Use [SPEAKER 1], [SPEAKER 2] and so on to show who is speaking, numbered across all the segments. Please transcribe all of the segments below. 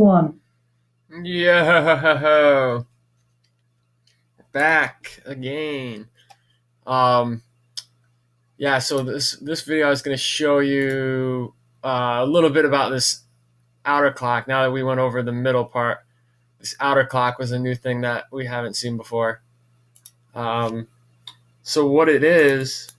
[SPEAKER 1] One.
[SPEAKER 2] Yo, back again. Um, yeah. So this video is going to show you a little bit about this outer clock. Now that we went over the middle part, this outer clock was a new thing that we haven't seen before. Um, so what it is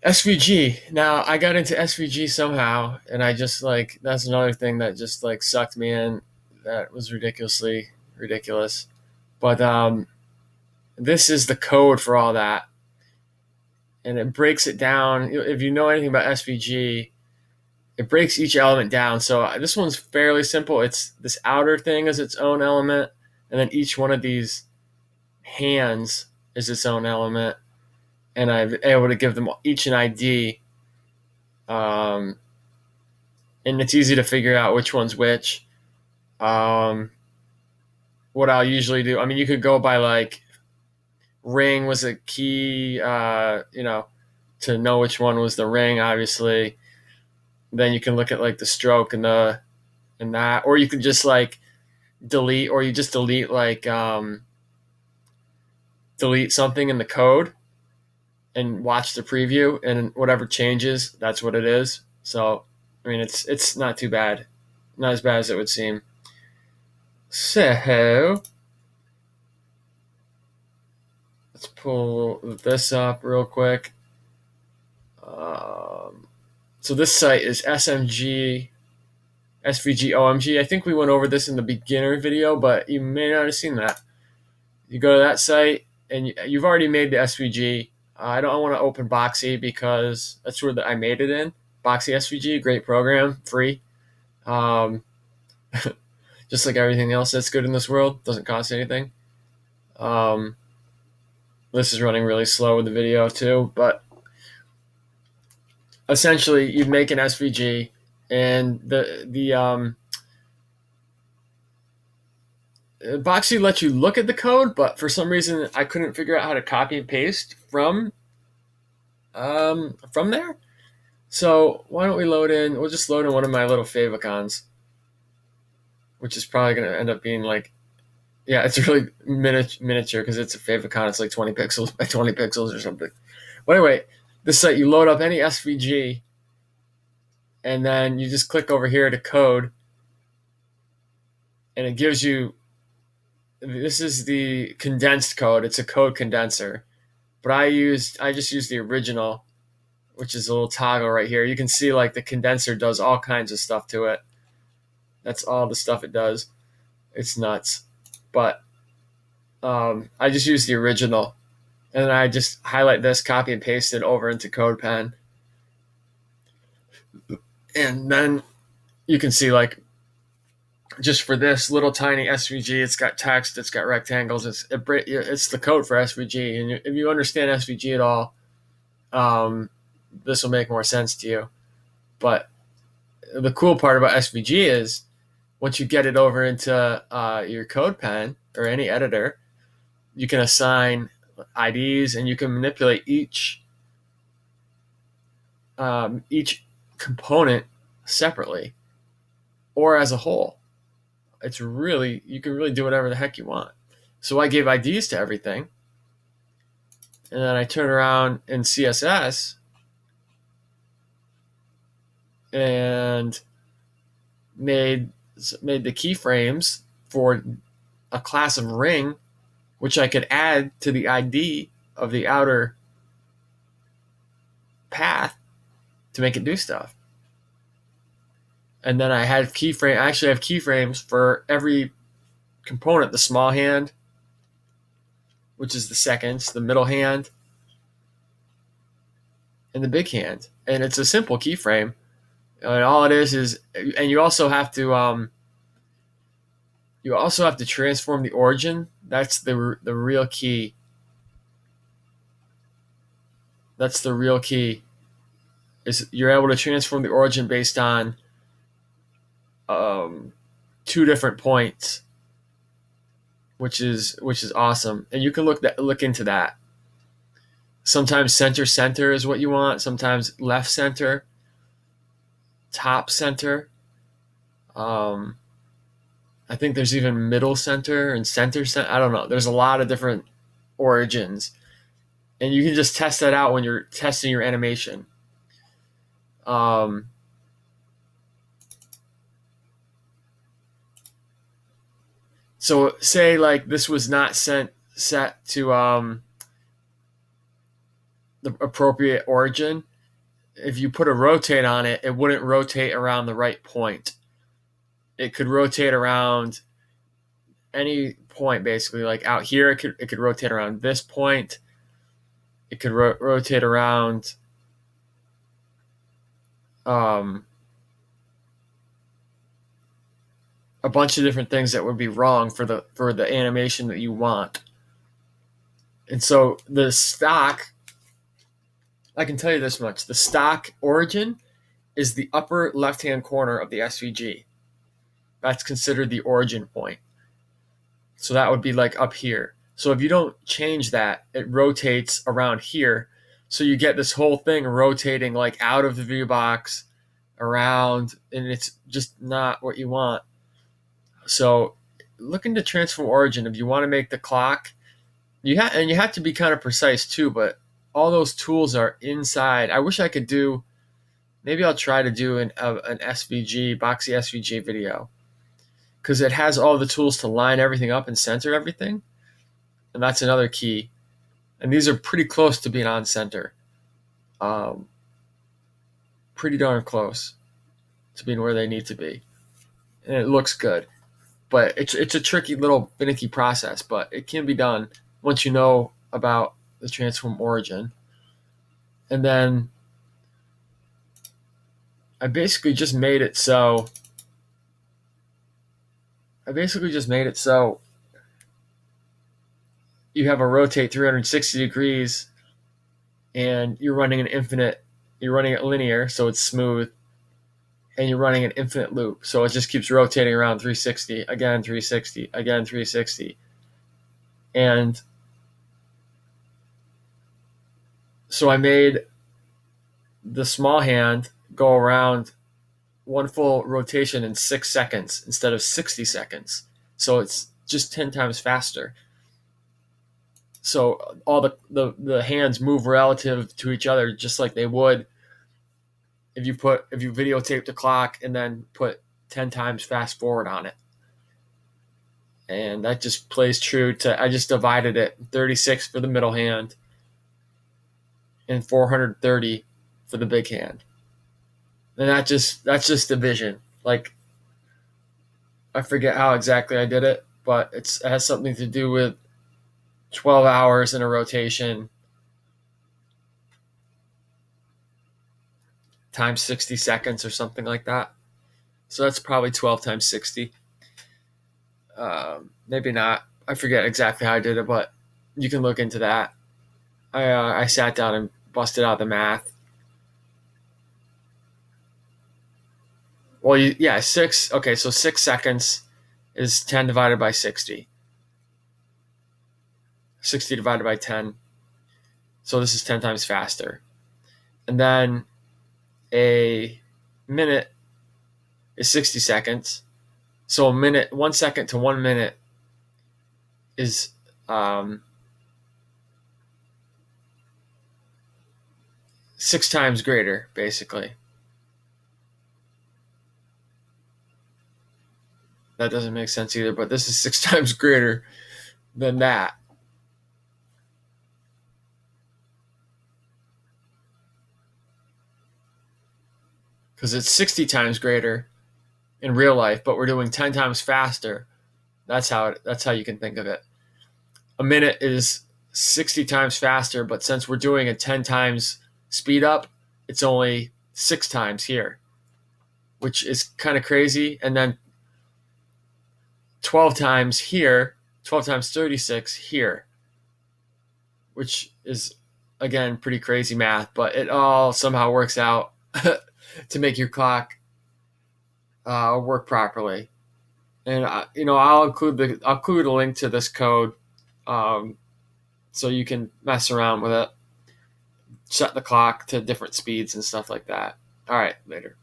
[SPEAKER 2] SVG. Now I got into SVG somehow, and I just that's another thing that just sucked me in. That was ridiculously ridiculous. But this is the code for all that, and it breaks it down. If you know anything about SVG, it breaks each element down. So this one's fairly simple. It's this outer thing is its own element, and then each one of these hands is its own element, and I'm able to give them each an ID. Um, and it's easy to figure out which one's which. Um, what I'll usually do, I mean, you could go by ring was a key, to know which one was the ring, obviously. Then you can look at the stroke and that, or you could just delete, or you just delete delete something in the code and watch the preview, and whatever changes, that's what it is. So, I mean, it's not too bad, not as bad as it would seem. So let's pull this up real quick. So this site is SMG SVG OMG. I think we went over this in the beginner video, but you may not have seen that. You go to that site and you've already made the SVG. I don't want to open Boxy because that's where I made it in. Boxy SVG, great program, free. Um, just like everything else that's good in this world, doesn't cost anything. This is running really slow with the video too, but essentially you make an SVG, and the Boxy lets you look at the code, but for some reason I couldn't figure out how to copy and paste from there. So why don't we load in? We'll just load in one of my little favicons, which is probably going to end up being yeah, it's really miniature because it's a favicon. It's like 20 pixels by 20 pixels or something. But anyway, this site, you load up any SVG, and then you just click over here to code, and it gives you, this is the condensed code. It's a code condenser, but I just used the original, which is a little toggle right here. You can see the condenser does all kinds of stuff to it. That's all the stuff it does. It's nuts. But I just used the original, and then I just highlight this, copy and paste it over into CodePen, and then you can see just for this little tiny SVG, it's got text, it's got rectangles, it's the code for SVG, and if you understand SVG at all, this will make more sense to you. But the cool part about SVG is once you get it over into your CodePen or any editor, you can assign IDs, and you can manipulate each component separately or as a whole. You can really do whatever the heck you want. So I gave IDs to everything, and then I turn around in CSS and made the keyframes for a class of ring, which I could add to the ID of the outer path to make it do stuff. And then I actually have keyframes for every component: the small hand, which is the seconds, the middle hand, and the big hand. And it's a simple keyframe. And all it is, and you also have to transform the origin. That's the real key. That's the real key. Is you're able to transform the origin based on two different points, which is awesome. And you can look into that. Sometimes center is what you want. Sometimes left center. top center. I think there's even middle center and center center. I don't know. There's a lot of different origins, and you can just test that out when you're testing your animation. So say like this was not set to the appropriate origin. If you put a rotate on it, it wouldn't rotate around the right point. It could rotate around any point, basically. Like out here, it could rotate around this point. It could rotate around a bunch of different things that would be wrong for the animation that you want. And so the stock, I can tell you this much: the stock origin is the upper left-hand corner of the SVG. That's considered the origin point. So that would be like up here. So if you don't change that, it rotates around here. So you get this whole thing rotating like out of the view box, around, and it's just not what you want. So look into transform origin if you want to make the clock. You have to be kind of precise too, but all those tools are inside. I wish I could do, maybe I'll try to do an SVG, boxy SVG video, because it has all the tools to line everything up and center everything. And that's another key. And these are pretty close to being on center. Pretty darn close to being where they need to be. And it looks good. But it's a tricky little finicky process, but it can be done once you know about the transform origin. And then I basically just made it so you have a rotate 360 degrees and you're running it linear, so it's smooth, and you're running an infinite loop. So it just keeps rotating around 360, again 360, again 360. And so I made the small hand go around one full rotation in 6 seconds instead of 60 seconds. So it's just 10 times faster. So all the hands move relative to each other just like they would if you videotape the clock and then put 10 times fast forward on it. And that just plays true to, I just divided it 36 for the middle hand and 430 for the big hand. And that's just division. Like, I forget how exactly I did it, but it has something to do with 12 hours in a rotation times 60 seconds or something like that. So that's probably 12 times 60. Maybe not. I forget exactly how I did it, but you can look into that. I sat down and busted out the math. Well, 6. Okay, so 6 seconds is 10 divided by 60. 60 divided by 10. So this is 10 times faster. And then a minute is 60 seconds. So 1 second to 1 minute is 6 times greater, basically. That doesn't make sense either, but this is 6 times greater than that. Because it's 60 times greater in real life, but we're doing 10 times faster. That's how you can think of it. A minute is 60 times faster, but since we're doing a 10 times speed up, it's only 6 times here, which is kind of crazy. And then 12 times here, 12 times 36 here, which is, again, pretty crazy math, but it all somehow works out to make your clock work properly. And I'll include a link to this code, so you can mess around with it, set the clock to different speeds and stuff like that. All right, later.